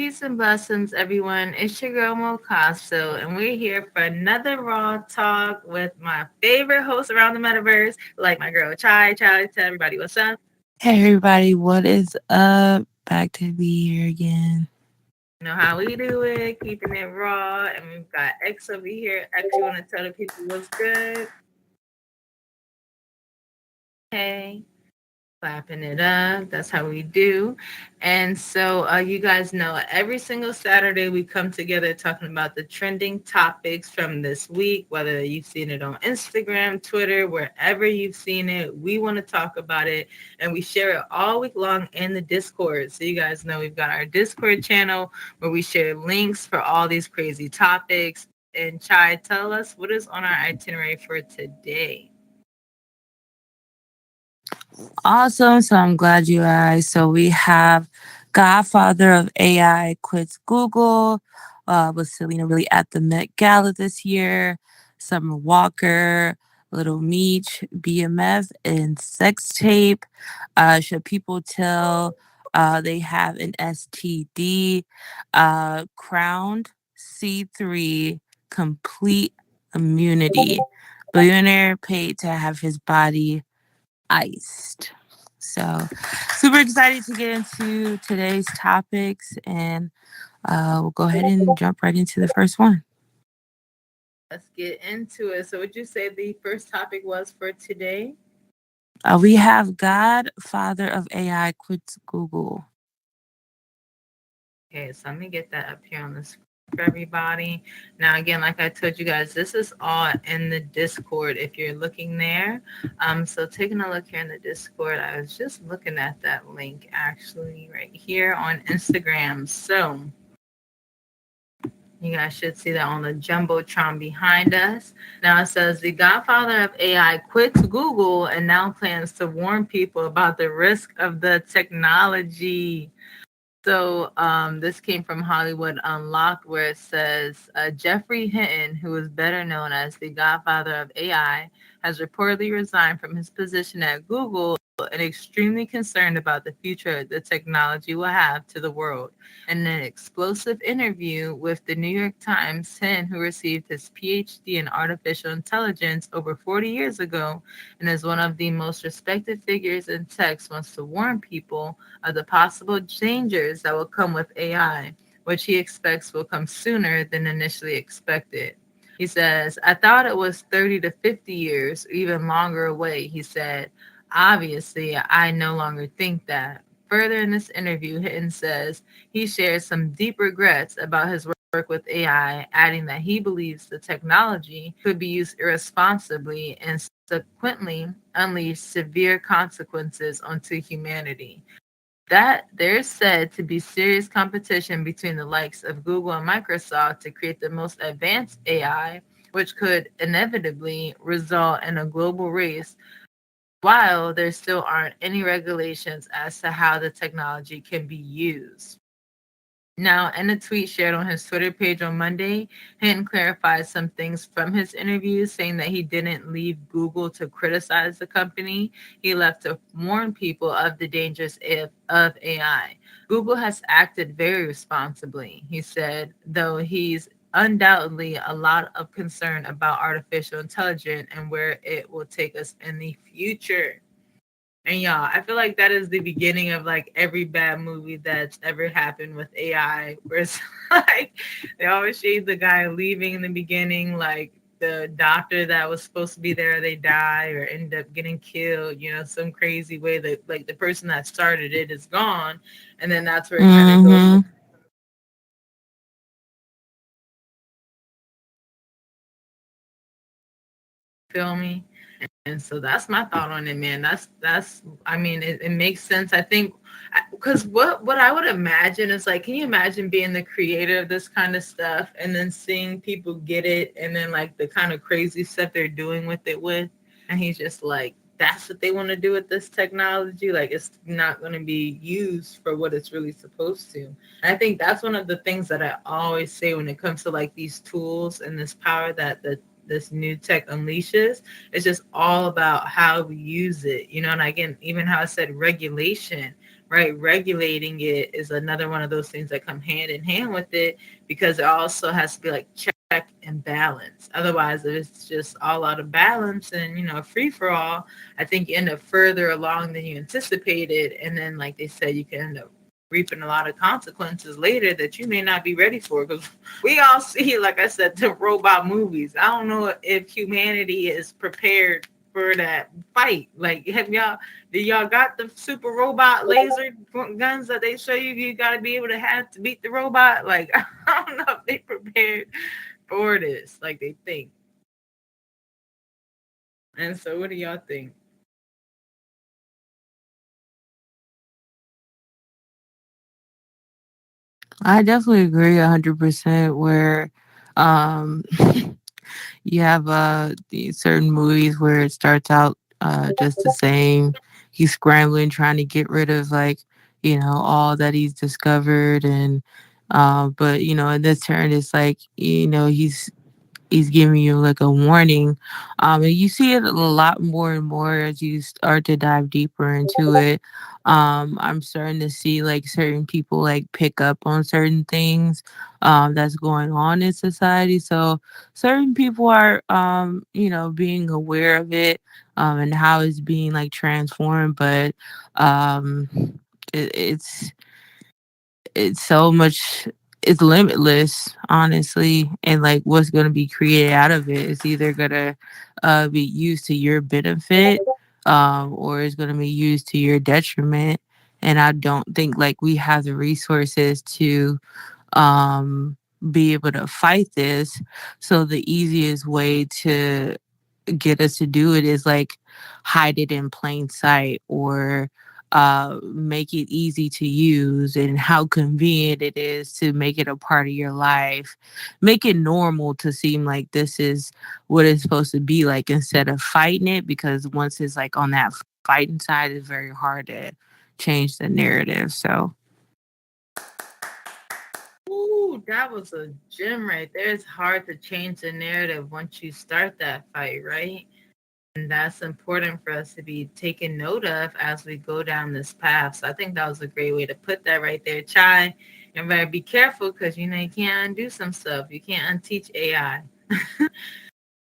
Peace and blessings, everyone. It's your girl Mocasso, and we're here for another Raw Talk with my favorite host around the metaverse, like my girl Chai. Chai, tell everybody what's up. Hey everybody, what is up? Back to be here again. You know how we do it, keeping it raw. And we've got X over here. X, you want to tell the people what's good? Hey. Clapping it up. That's how we do. And so, you guys know every single Saturday we come together talking about the trending topics from this week, whether you've seen it on Instagram, Twitter, wherever you've seen it. We want to talk about it and we share it all week long in the Discord. So, you guys know we've got our Discord channel where we share links for all these crazy topics. And Chai, tell us what is on our itinerary for today. Awesome. So I'm glad you guys. So we have Godfather of AI quits Google. Was Selena really at the Met Gala this year? Summer Walker, Little Meech, BMF, and Sex Tape. Should people tell they have an STD? Crowned C3 complete immunity. Billionaire paid to have his body iced. So, super excited to get into today's topics, and we'll go ahead and jump right into the first one. Let's get into it. So, would you say the first topic was for today? We have God, father of AI, quits Google. Okay, so let me get that up here on the screen for everybody. Now, again, like I told you guys, this is all in the Discord if you're looking there. So taking a look here in the Discord, I was just looking at that link actually right here on Instagram. So you guys should see that on the Jumbotron behind us. Now it says the godfather of AI quits Google and now plans to warn people about the risk of the technology. So this came from Hollywood Unlocked, where it says Jeffrey Hinton, who is better known as the godfather of AI, has reportedly resigned from his position at Google and extremely concerned about the future the technology will have to the world. In an explosive interview with the New York Times, Hinton, who received his PhD in artificial intelligence over 40 years ago and is one of the most respected figures in tech, wants to warn people of the possible dangers that will come with AI, which he expects will come sooner than initially expected. He says, I thought it was 30 to 50 years, or even longer away, he said. Obviously, I no longer think that. Further in this interview, Hinton says he shares some deep regrets about his work with AI, adding that he believes the technology could be used irresponsibly and subsequently unleash severe consequences onto humanity. That there's said to be serious competition between the likes of Google and Microsoft to create the most advanced AI, which could inevitably result in a global race, while there still aren't any regulations as to how the technology can be used. Now, in a tweet shared on his Twitter page on Monday, Hinton clarified some things from his interview, saying that he didn't leave Google to criticize the company. He left to warn people of the dangers of AI. Google has acted very responsibly, he said, though he's undoubtedly a lot of concern about artificial intelligence and where it will take us in the future. And y'all, I feel like that is the beginning of like every bad movie that's ever happened with AI, where it's like they always shade the guy leaving in the beginning, like the doctor that was supposed to be there, they die or end up getting killed, some crazy way that like the person that started it is gone. And then that's where it kind of goes. Mm-hmm. Feel me? And so that's my thought on it, man. That's I mean, it makes sense. I think because what I would imagine is like, can you imagine being the creator of this kind of stuff and then seeing people get it and then like the kind of crazy stuff they're doing with it and he's just like, that's what they want to do with this technology. Like it's not going to be used for what it's really supposed to. And I think that's one of the things that I always say when it comes to like these tools and this power that this new tech unleashes. It's just all about how we use it, and again, even how I said regulation. right? Regulating it is another one of those things that come hand in hand with it, because it also has to be like check and balance. Otherwise, if it's just all out of balance and, free for all, I think you end up further along than you anticipated. And then, like they said, you can end up reaping a lot of consequences later that you may not be ready for, because we all see, like I said, the robot movies. I don't know if humanity is prepared for that fight. Like, do y'all got the super robot laser guns that they show you? You got to be able to have to beat the robot. Like, I don't know if they prepared for this like they think. And so, what do y'all think? I definitely agree 100% where um you have these certain movies where it starts out just the same. He's scrambling trying to get rid of like, all that he's discovered and but in this turn it's like, he's giving you like a warning. And you see it a lot more and more as you start to dive deeper into it. I'm starting to see like certain people like pick up on certain things that's going on in society. So certain people are being aware of it and how it's being like transformed, but um it's so much, it's limitless, honestly, and like what's going to be created out of it is either going to be used to your benefit or it's going to be used to your detriment. And I don't think like we have the resources to um be able to fight this. So the easiest way to get us to do it is like hide it in plain sight or make it easy to use, and how convenient it is to make it a part of your life. Make it normal to seem like this is what it's supposed to be like instead of fighting it, because once it's like on that fighting side, it's very hard to change the narrative. So Ooh, that was a gem right there. It's hard to change the narrative once you start that fight, right? And that's important for us to be taking note of as we go down this path. So I think that was a great way to put that right there. Chai, you better be careful, because you can't undo some stuff. You can't unteach AI.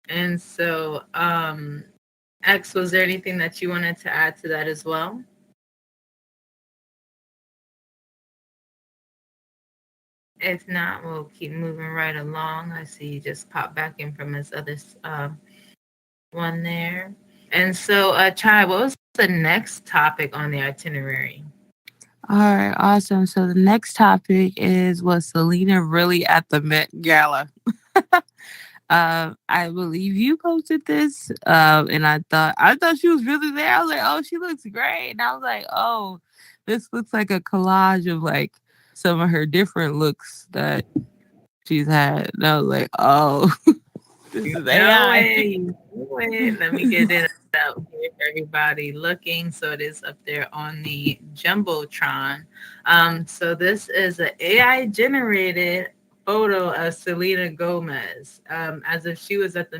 And so, X, was there anything that you wanted to add to that as well? If not, we'll keep moving right along. I see you just popped back in from his other one there. And so, Chai, what was the next topic on the itinerary? all right, awesome. So the next topic is, was Selena really at the Met Gala? I believe you posted this, and I thought she was really there. I was like, oh, she looks great, and I was like, oh, this looks like a collage of like some of her different looks that she's had. And I was like, oh, this You is know AI. it. You know it. Let me get it out here for everybody looking. So it is up there on the Jumbotron. So this is an AI generated photo of Selena Gomez, as if she was at the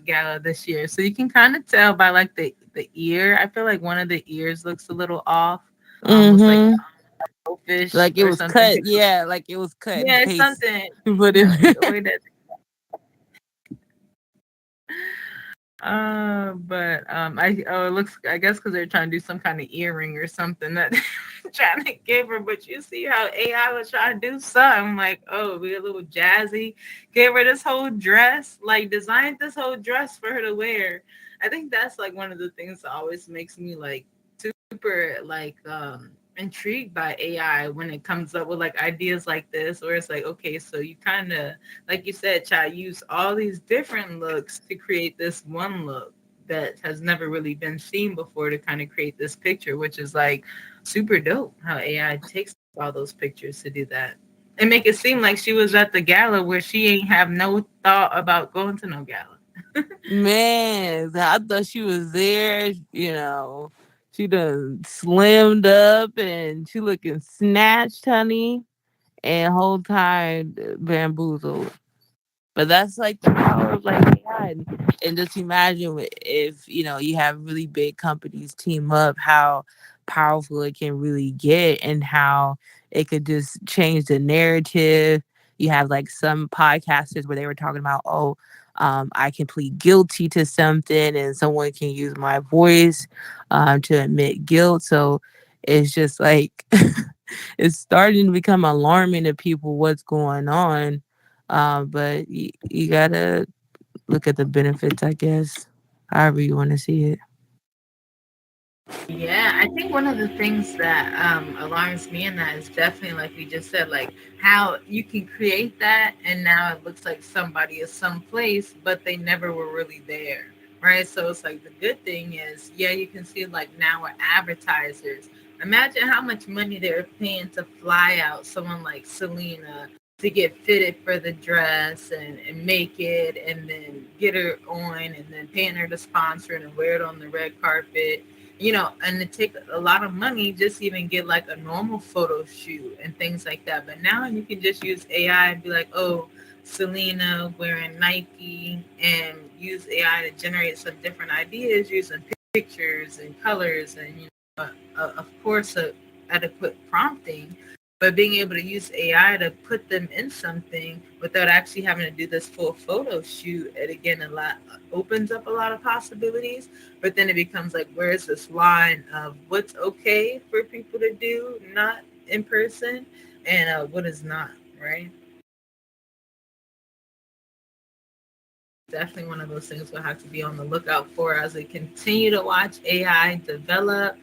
Gala this year. So you can kind of tell by like the ear. I feel like one of the ears looks a little off. Looks like Mm-hmm. a fish Like it or was something. cut. Yeah, like it was cut and Yeah, it's paste. something. But it, The way that but it looks, I guess, because they're trying to do some kind of earring or something that they're trying to give her. But you see how AI was trying to do something like, oh, be a little jazzy, gave her this whole dress, like designed this whole dress for her to wear. I think that's like one of the things that always makes me like super like intrigued by AI when it comes up with like ideas like this, where it's like, okay, so you kind of, like you said, Chai, use all these different looks to create this one look that has never really been seen before, to kind of create this picture, which is like super dope how AI takes all those pictures to do that and make it seem like she was at the gala where she ain't have no thought about going to no gala. man, I thought she was there. She done slimmed up and she looking snatched, honey, and whole time bamboozled. But that's like the power of like AI. And just imagine if you have really big companies team up, how powerful it can really get and how it could just change the narrative. You have like some podcasters where they were talking about, oh, I can plead guilty to something and someone can use my voice to admit guilt. So it's just like it's starting to become alarming to people what's going on. But you gotta look at the benefits, I guess, however you want to see it. Yeah, I think one of the things that alarms me in that is definitely like we just said, like how you can create that and now it looks like somebody is someplace, but they never were really there, right? So it's like the good thing is, yeah, you can see like now with advertisers. Imagine how much money they're paying to fly out someone like Selena to get fitted for the dress and make it and then get her on and then paying her to sponsor it and wear it on the red carpet, and it take a lot of money just to even get like a normal photo shoot and things like that. But now you can just use AI and be like, oh, Selena wearing Nike, and use AI to generate some different ideas using pictures and colors and, of course, adequate prompting. But being able to use AI to put them in something without actually having to do this full photo shoot, it again a lot opens up a lot of possibilities. But then it becomes like, where's this line of what's okay for people to do, not in person, and what is not, right? Definitely one of those things we'll have to be on the lookout for as we continue to watch AI develop.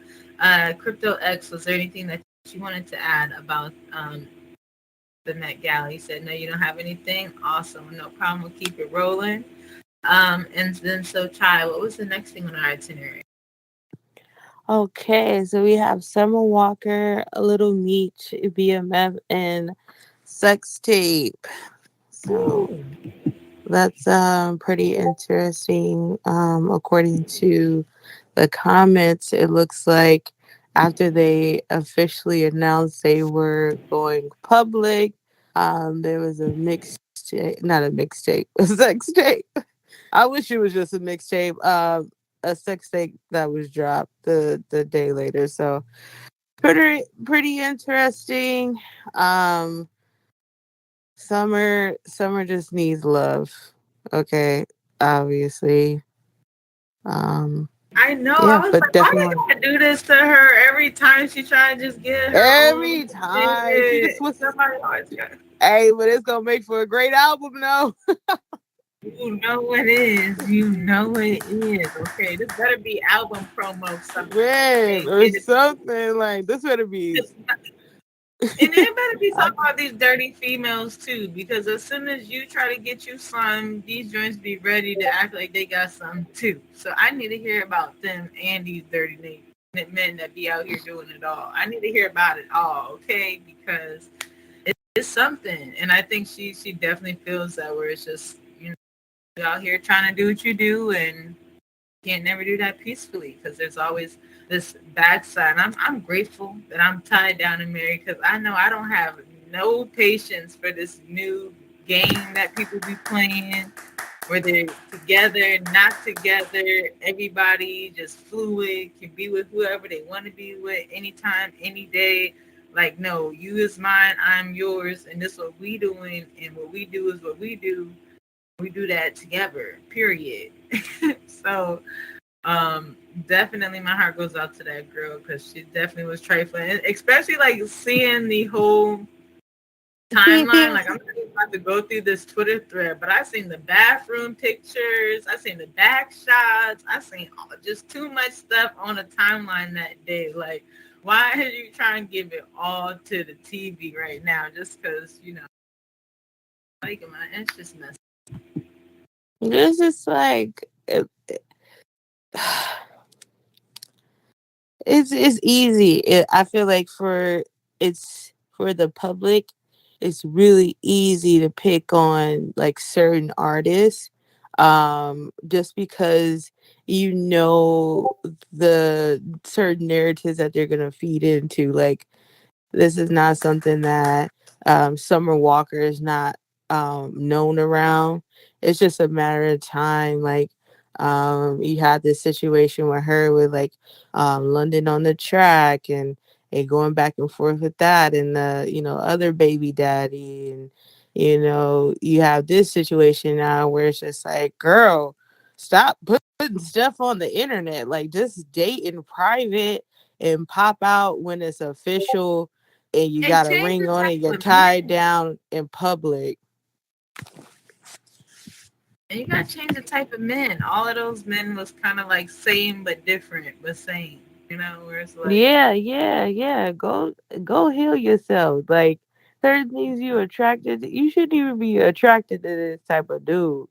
Crypto X, was there anything that you wanted to add about the Met Gala? You said no, you don't have anything. Awesome, no problem. We'll keep it rolling. And then so Chai, what was the next thing on our itinerary? Okay, so we have Summer Walker, A Little Meech, BMF, and Sex Tape. So Ooh. that's pretty interesting. According to the comments, it looks like after they officially announced they were going public, there was a mixtape, not a mixtape, a sex tape. I wish it was just a mixtape. A sex tape that was dropped the day later. So pretty interesting. Um, Summer just needs love. Okay, obviously. Um, I know. I yeah, was but like, why you definitely gotta do this to her every time she try to just get her own every time she just shit? was. Somebody always got. Hey, but it's gonna make for a great album, though. You know it is. You know it is. Okay, this better be album promo something. Man, Okay, or get it. something like this. Better be. And they better be I, talking about these dirty females too, because as soon as you try to get you some, these joints be ready to act like they got some too. So I need to hear about them and these dirty men that be out here doing it all. I need to hear about it all, okay? Because it's something, and I think she definitely feels that where it's just, you out here trying to do what you do and can't never do that peacefully because there's always this backside. I'm grateful that I'm tied down and married because I know I don't have no patience for this new game that people be playing where they're together, not together. Everybody just fluid, can be with whoever they want to be with anytime, any day. Like, no, you is mine, I'm yours, and this is what we doing, and what we do is what we do. We do that together, period. So definitely my heart goes out to that girl because she definitely was trifling, and especially like seeing the whole timeline. Like I'm not even about to go through this Twitter thread, but I seen the bathroom pictures, I seen the back shots, I seen just too much stuff on the timeline that day. Like, why are you trying to give it all to the TV right now? Just because like man, it's just messed. this is like it's easy. I feel like it's for the public, it's really easy to pick on like certain artists, just because you know the certain narratives that they're gonna feed into. Like this is not something that Summer Walker is not known around. It's just a matter of time. Like You had this situation with her with like London on the track and going back and forth with that and the other baby daddy and you have this situation now where it's just like, girl, stop putting stuff on the internet. Like, just date in private and pop out when it's official and you And got a change ring the on type it, you're of tied men. down in public. And you gotta change the type of men. All of those men was kind of like same but different, but same. Where it's like Yeah, yeah, yeah. Go heal yourself. Like, certain things you attracted you shouldn't even be attracted to this type of dude,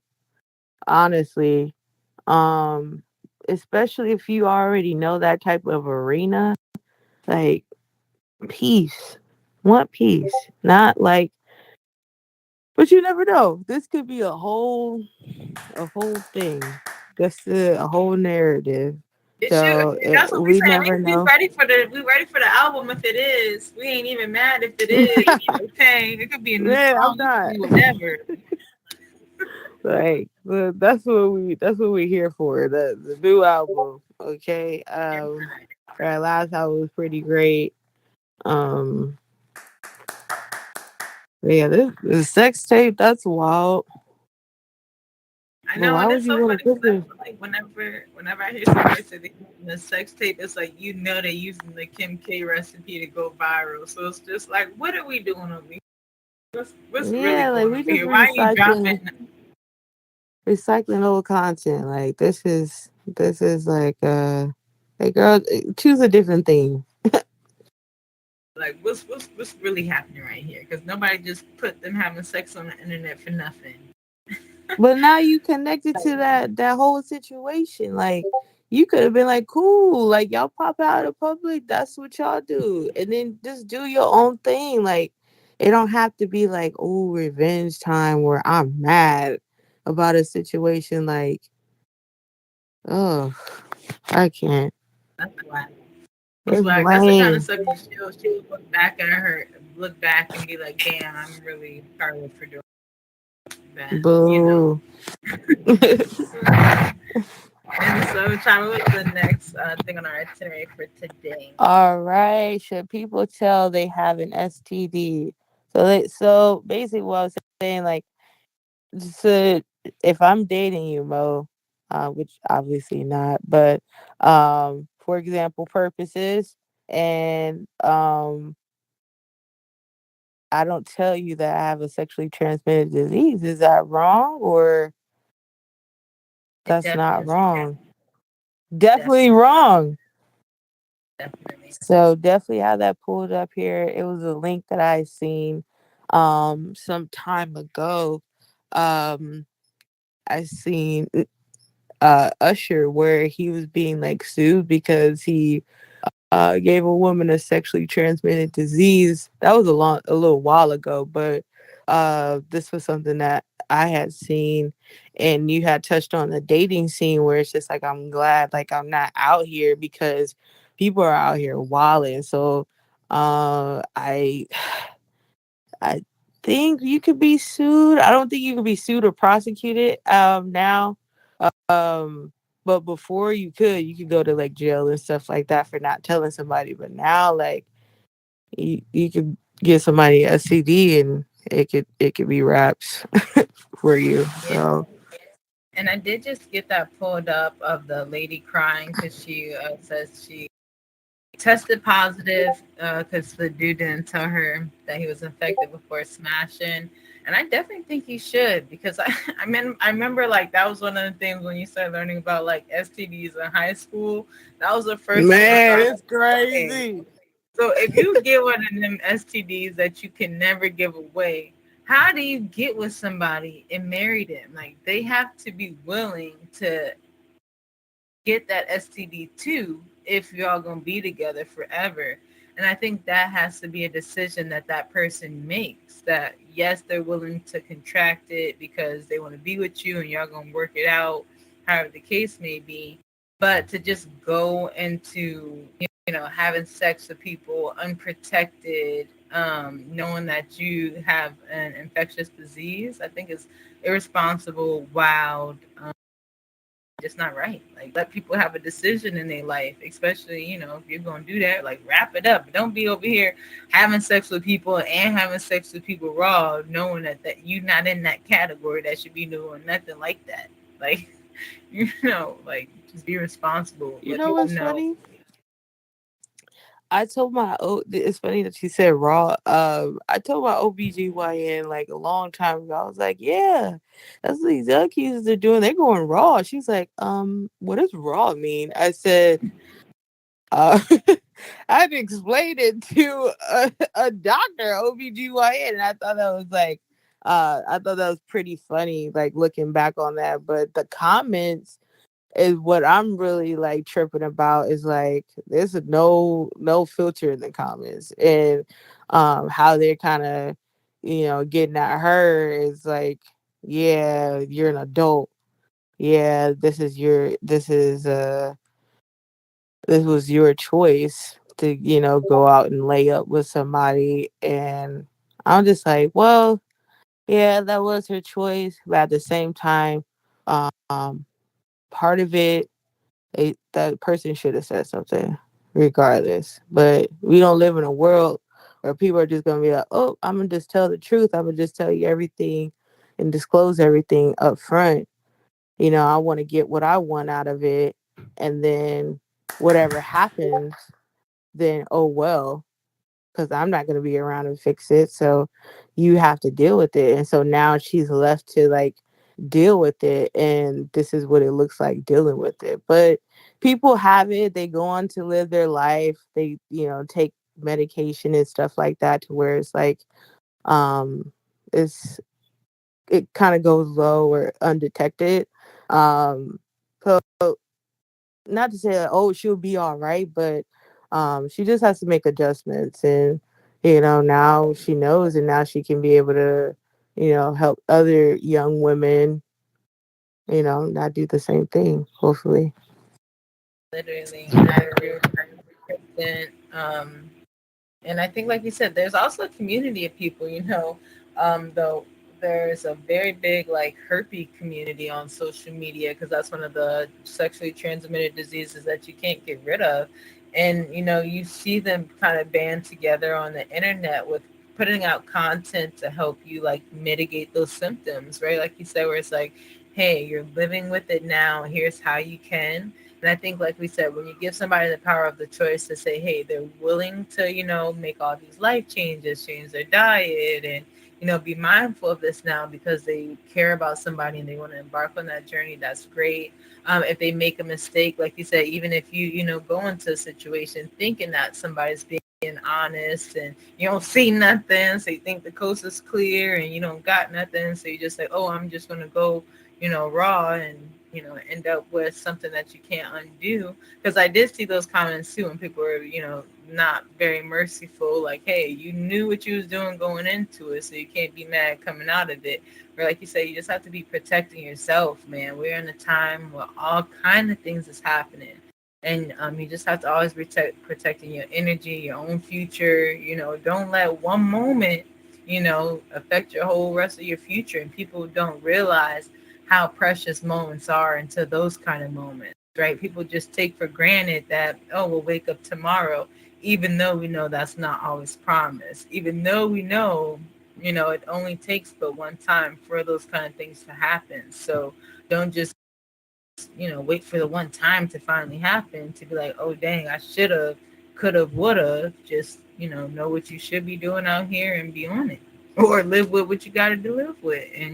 honestly. Um, Especially if you already know that type of arena. Like, peace. Want peace. Not like, but you never know. This could be a whole thing. Just a whole narrative. it should. So That's what we we saying. never We know. ready for the album if it is. We ain't even mad if it is. Okay, it could be a new Man, I'm song. It could not. be whatever. Like, that's what we here for. The new album. Okay. Our last album was pretty great. Um yeah, this sex tape, that's wild. I But know, why and would it's you so want to funny because put I this? feel like whenever I hear somebody say they using the sex tape, it's like they're using the Kim K recipe to go viral. So it's just like, what are we doing over here? What's really Yeah, like, going we on just here? Why are you recycling dropping? recycling old content. Like, this is like, girl, choose a different thing. Like, what's really happening right here? Because nobody just put them having sex on the internet for nothing. But now you connected to that whole situation. Like, you could have been like, cool, like, y'all pop out of public, that's what y'all do. And then just do your own thing. Like, it don't have to be like, oh, revenge time where I'm mad about a situation. Like, oh, I can't. That's why. That's It's why. That's the kind of lame. stuff she'll look back and be like, damn, I'm really sorry for doing that. Boo. And so, Chama, what's the next thing on our itinerary for today? All right. Should people tell they have an STD? So basically what I was saying, like, so if I'm dating you, Mo, which obviously not, but for example purposes, and I don't tell you that I have a sexually transmitted disease, is that wrong, or It that's definitely not is wrong. wrong? Definitely Definitely, wrong. definitely. So definitely have that pulled up here. It was a link that I seen some time ago. Um I seen Usher where he was being like sued because he gave a woman a sexually transmitted disease. That was a little while ago, but this was something that I had seen, and you had touched on the dating scene where it's just like, I'm glad like I'm not out here because people are out here wilding. So I I think you could be sued. I don't think you could be sued or prosecuted now. Um but before you could go to like jail and stuff like that for not telling somebody. But now, like, you could give somebody a CD and it could be raps for you. Yeah. So And I did just get that pulled up of the lady crying because she says she tested positive because the dude didn't tell her that he was infected before smashing. And I definitely think he should because I remember like that was one of the things when you started learning about like STDs in high school. That was the first thing I man, thought. it's Okay, crazy. so if you get one of them STDs that you can never give away, how do you get with somebody and marry them? Like they have to be willing to get that STD too if y'all gonna be together forever. And I think that has to be a decision that that person makes. That yes, they're willing to contract it because they want to be with you and y'all gonna work it out, however the case may be. But to just go into having sex with people unprotected, knowing that you have an infectious disease, I think is irresponsible, wild, It's not right. Like, let people have a decision in their life, especially, if you're gonna do that, like, wrap it up. Don't be over here having sex with people and having sex with people raw, knowing that you're not in that category that should be doing nothing like that. Like, like, just be responsible. You Let know people what's know. funny? I told my it's funny that you said raw. I told my OBGYN like a long time ago. I was like, yeah, that's what these other kids are doing. They're going raw. She's like, what does raw mean? I said, uh I had to explain it to a doctor, OBGYN, and I thought that was like I thought that was pretty funny, like looking back on that. But the comments is what I'm really like tripping about is like there's no filter in the comments, and how they're kind of getting at her is like, yeah, you're an adult, yeah, this was your choice to go out and lay up with somebody. And I'm just like, well, yeah, that was her choice, but at the same time, um part of it, that person should have said something regardless. But we don't live in a world where people are just gonna be like, oh, I'm gonna just tell the truth, I'm gonna just tell you everything and disclose everything up front. I want to get what I want out of it, and then whatever happens, then oh well, because I'm not gonna be around to fix it. So you have to deal with it. And so now she's left to like deal with it, and this is what it looks like dealing with it. But people have it, they go on to live their life, they take medication and stuff like that, to where it's like um it's it kind of goes low or undetected. So not to say that, oh, she'll be all right, but she just has to make adjustments. And now she knows, and now she can be able to help other young women not do the same thing, hopefully. Literally, I agree with you 100%. And I think, like you said, there's also a community of people, though there's a very big, like, herpes community on social media, because that's one of the sexually transmitted diseases that you can't get rid of. And, you see them kind of band together on the internet with putting out content to help you, like, mitigate those symptoms, right? Like you said, where it's like, hey, you're living with it now. Here's how you can. And I think, like we said, when you give somebody the power of the choice to say, hey, they're willing to, make all these life changes, change their diet, and, be mindful of this now because they care about somebody and they want to embark on that journey, that's great. If they make a mistake, like you said, even if you go into a situation thinking that somebody's being honest and you don't see nothing, so you think the coast is clear and you don't got nothing, so you just say, oh, I'm just going to go raw, and end up with something that you can't undo. Because I did see those comments too, when people were not very merciful, like, hey, you knew what you was doing going into it, so you can't be mad coming out of it. Or like you say, you just have to be protecting yourself, man. We're in a time where all kind of things is happening, and you just have to always protecting your energy, your own future. Don't let one moment affect your whole rest of your future. And people don't realize how precious moments are until those kind of moments, right? People just take for granted that, oh, we'll wake up tomorrow, even though we know that's not always promised, even though we know, it only takes but one time for those kind of things to happen. So don't just, wait for the one time to finally happen to be like, oh, dang, I should have, could have, would have. Just, know what you should be doing out here and be on it, or live with what you got to live with, and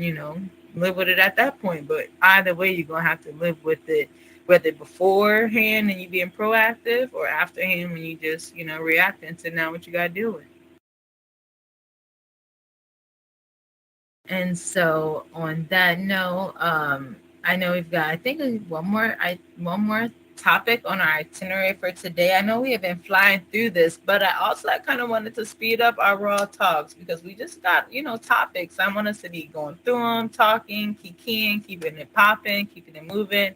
live with it at that point. But either way, you're gonna have to live with it, whether beforehand and you being proactive, or afterhand when you just reacting to now what you got to deal with. And so on that note, I know we've got, I think, one more topic on our itinerary for today. I know we have been flying through this, but I kind of wanted to speed up our raw talks because we just got topics. I want us to be going through them, talking, keeping it popping, keeping it moving.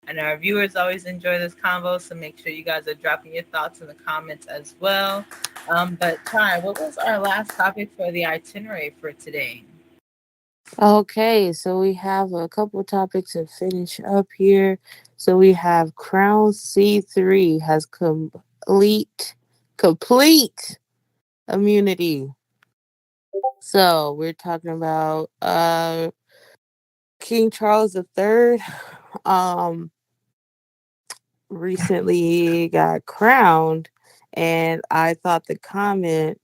And our viewers always enjoy this convo, so make sure you guys are dropping your thoughts in the comments as well. But Ty, what was our last topic for the itinerary for today? Okay, so we have a couple topics to finish up here. So we have Crown C3 has complete immunity. So we're talking about King Charles III um recently got crowned, and I thought the comment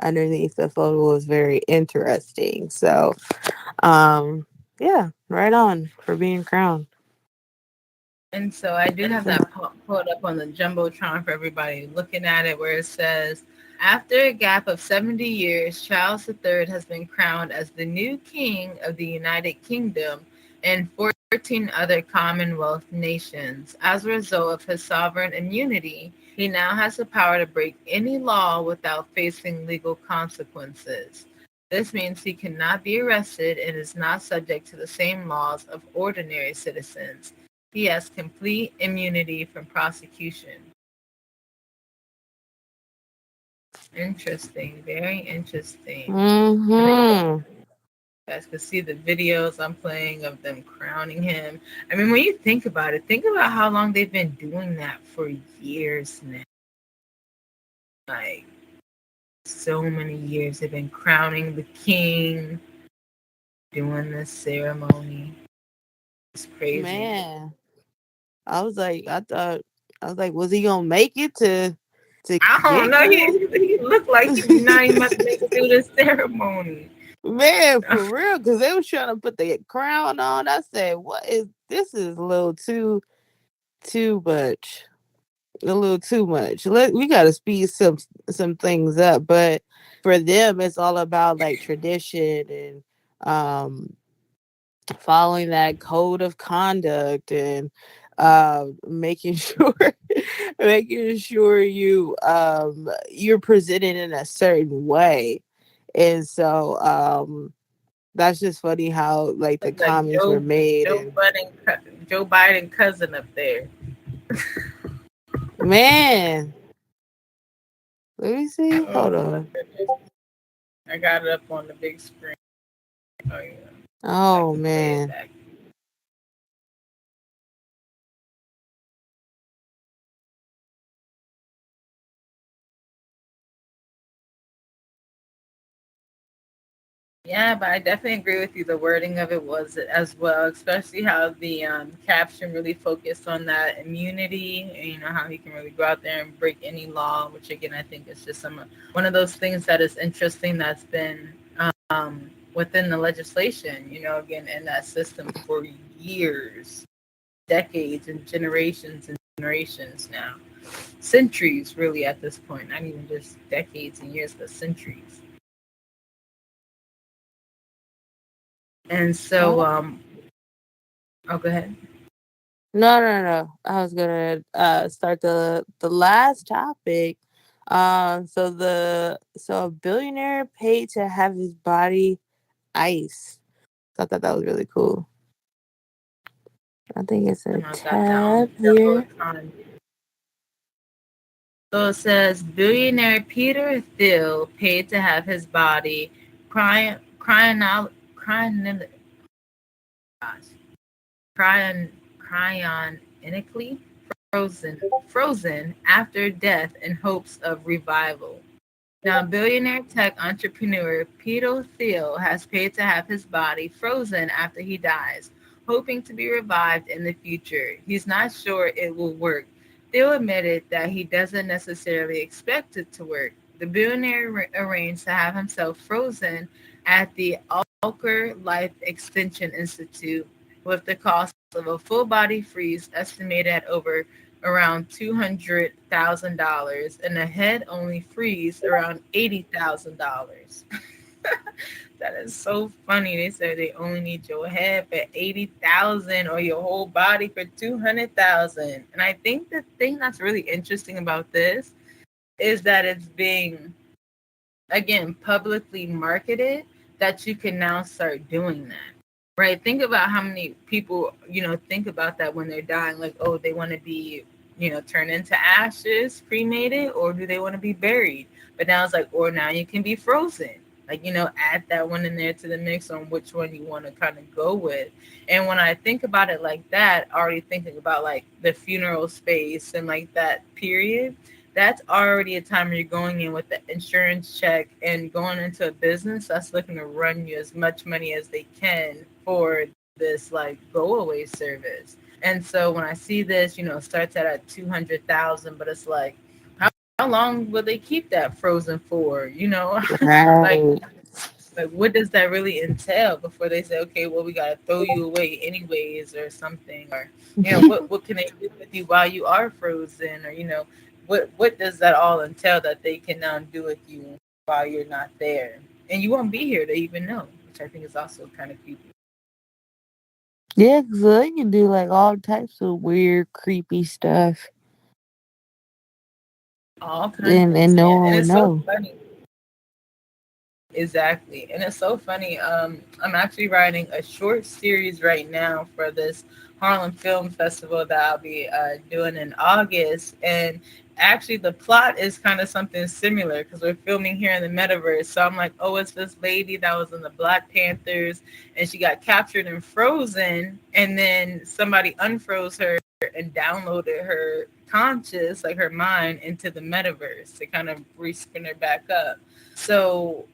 underneath the photo was very interesting. So yeah, right on for being crowned. And so I do have that pulled up on the Jumbotron for everybody looking at it, where it says, after a gap of 70 years, Charles III has been crowned as the new king of the United Kingdom and 14 other Commonwealth nations. As a result of his sovereign immunity, he now has the power to break any law without facing legal consequences. This means he cannot be arrested and is not subject to the same laws of ordinary citizens. He has complete immunity from prosecution. Interesting, very interesting. And then you Mm-hmm. guys can see the videos I'm playing of them crowning him. I mean, when you think about it, think about how long they've been doing that for years now. Like, so many years they've been crowning the king, doing this ceremony. It's crazy. Man, I was like, was he gonna make it to I don't get know. crowned? He looked like he's not even about to make it through the ceremony. Man, for real, because they was trying to put the crown on. I said, "What is this? Is a little too much, a little too much. We got to speed some things up." But for them, it's all about like tradition and following that code of conduct and making sure making sure you're presented in a certain way. And so that's just funny how like the Look like comments were made. Joe And Biden, Joe Biden cousin up there. man, let me see, Oh hold my on. goodness! I got it up on the big screen. Oh yeah, I Oh can play it man. back. Yeah, but I definitely agree with you. The wording of it was as well, especially how the caption really focused on that immunity. And, you know how he can really go out there and break any law, which again I think is just one of those things that is interesting that's been within the legislation. You know, again in that system for years, decades, and generations now, centuries really at this point. Not even just decades and years, but centuries. And so, Oh, oh, go ahead. no. I was gonna start the last topic. So a billionaire paid to have his body ice. I thought that was really cool. I think it's a Somehow got that on the tab here. jumbotron. So it says billionaire Peter Thiel paid to have his body cryonically cryon, cryonically frozen after death in hopes of revival. Now, billionaire tech entrepreneur Peter Thiel has paid to have his body frozen after he dies, hoping to be revived in the future. He's not sure it will work. Thiel admitted that he doesn't necessarily expect it to work. The billionaire arranged to have himself frozen at the Alker Life Extension Institute, with the cost of a full body freeze estimated at over around $200,000 and a head only freeze around $80,000. That is so funny. They said they only need your head for 80,000 or your whole body for 200,000. And I think the thing that's really interesting about this is that it's being again publicly marketed that you can now start doing that. Right. Think about how many people, think about that when they're dying, like, oh, they want to be, turned into ashes, cremated, or do they want to be buried? But now it's like, or now you can be frozen. like, add that one in there to the mix on which one you want to kind of go with. And when I think about it like that, already thinking about like the funeral space and like that period, that's already a time where you're going in with the insurance check and going into a business that's looking to run you as much money as they can for this like go away service. And so when I see this, it starts at 200,000, but it's like, how long will they keep that frozen for? Like Right. like what does that really entail before they say, okay, well, we gotta throw you away anyways or something, or what can they do with you while you are frozen, or what does that all entail that they can now do with you while you're not there, and you won't be here to even know, which I think is also kind of creepy. Yeah, so they can do like all types of weird, creepy stuff, All kinds and of no man, one and would it's so know. funny. Exactly. And it's so funny. I'm actually writing a short series right now for this Harlem Film Festival that I'll be doing in August. And actually, the plot is kind of something similar because we're filming here in the metaverse. So I'm like, oh, it's this lady that was in the Black Panthers and she got captured and frozen. And then somebody unfroze her and downloaded her conscious, like her mind, into the metaverse to kind of respin her back up. So,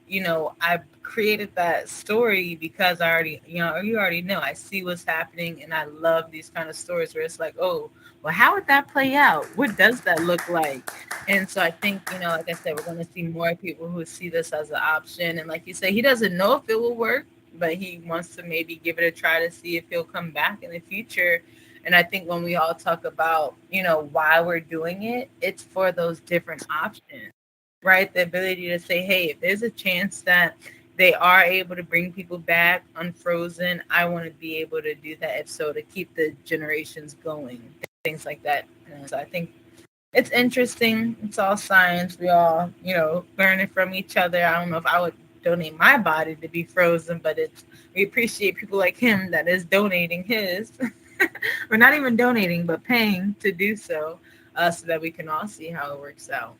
I created that story because I already, you already know, I see what's happening and I love these kind of stories where it's like, oh, well, how would that play out? What does that look like? And so I think, like I said, we're going to see more people who see this as an option. And like you say, he doesn't know if it will work, but he wants to maybe give it a try to see if he'll come back in the future. And I think when we all talk about, why we're doing it, it's for those different options, right? The ability to say, hey, if there's a chance that they are able to bring people back unfrozen, I want to be able to do that. If so, to keep the generations going, things like that. So I think it's interesting. It's all science. We all, learning from each other. I don't know if I would donate my body to be frozen, but we appreciate people like him that is donating his. We're not even donating, but paying to do so, so that we can all see how it works out.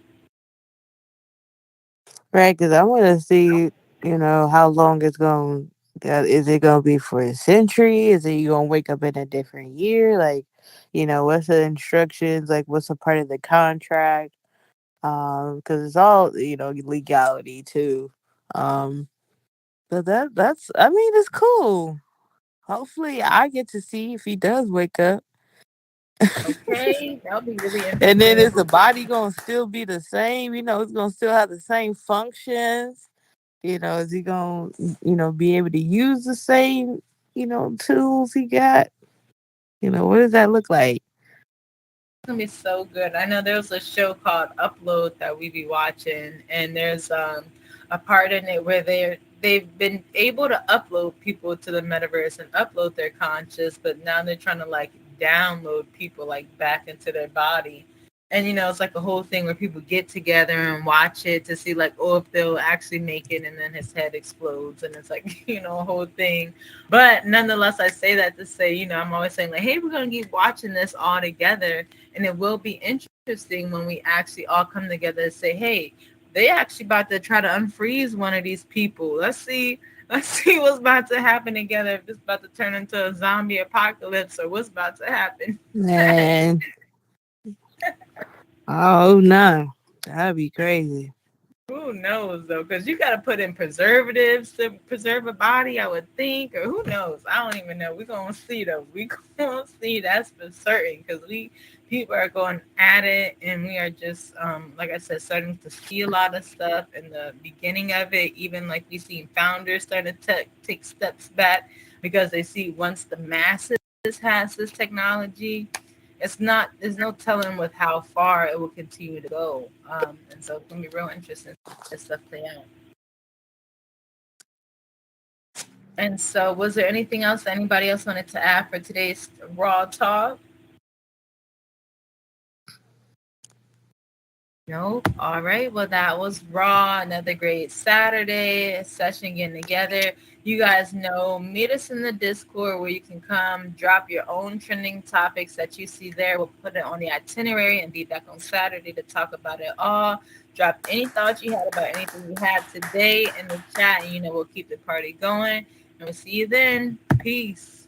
Right, because I want to see, how long it's going. Is it going to be for a century? Is it you going to wake up in a different year? Like, what's the instructions? Like, what's a part of the contract? Because it's all legality too. Um, but that's I mean it's cool. Hopefully, I get to see if he does wake up, Okay, that'll be really and then interesting. is the body gonna still be the same? It's gonna still have the same functions. Is he gonna be able to use the same tools he got? What does that look like? Gonna be so good. I know there's a show called Upload that we be watching, and there's a part in it where they've been able to upload people to the metaverse and upload their conscious, but now they're trying to like download people like back into their body. And it's like a whole thing where people get together and watch it to see like, oh, if they'll actually make it, and then his head explodes, and it's like a whole thing. But nonetheless, I say that to say, I'm always saying like, hey, we're gonna keep watching this all together, and it will be interesting when we actually all come together and say, hey, they actually about to try to unfreeze one of these people. Let's see what's about to happen together. If it's about to turn into a zombie apocalypse or what's about to happen. Man, oh no, that'd be crazy. Who knows though? Because you got to put in preservatives to preserve a body, I would think, or who knows? I don't even know. We're gonna see though. We gonna see. That's for certain. Because we people are going at it, and we are just like I said, starting to see a lot of stuff in the beginning of it. Even like we see founders starting to take steps back because they see once the masses has this technology, it's not there's no telling with how far it will continue to go. And so it's gonna be real interesting to see this stuff play out. And so was there anything else anybody else wanted to add for today's raw talk? Nope. All right. Well, that was Raw. Another great Saturday session getting together. You guys know, meet us in the Discord where you can come drop your own trending topics that you see there. We'll put it on the itinerary and be back on Saturday to talk about it all. Drop any thoughts you had about anything we had today in the chat, and we'll keep the party going. And we'll see you then. Peace.